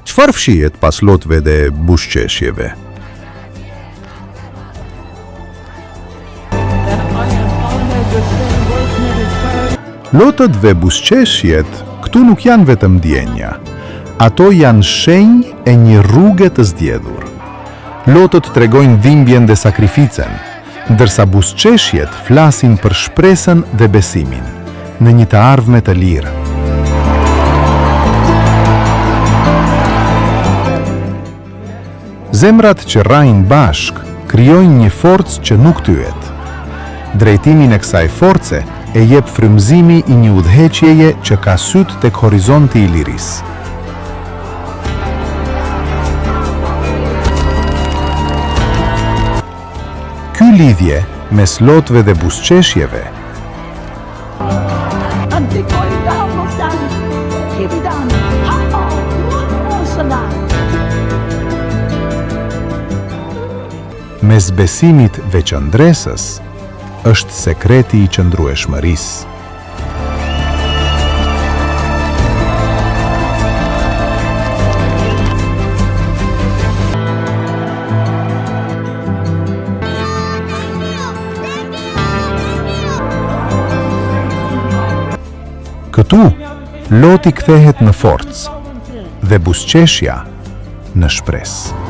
Çfarë fshihet pas lotëve dhe buzëqeshjeve? Lotët dhe buzëqeshjet këtu nuk janë vetëm ndjenja. Ato janë shenjë e një rruge të zgjedhur. Lotët tregojnë dhimbjen dhe sakrificën, ndërsa buzëqeshjet flasin për shpresën dhe besimin në një të ardhme të lirë. Zemrat që rrajnë bashk krijojnë një forcë që nuk thyet. Drejtimin e kësaj force e jep frymëzimi i një udhëheqjeje që ka syt tek horizonti i lirisë. Ky lidhje mes lotëve dhe buzëqeshjeve mes besimit veçëndresës është sekreti i qëndrueshmërisë. Këtu, Loti kthehet në forcë dhe buzëqeshja në shpresë.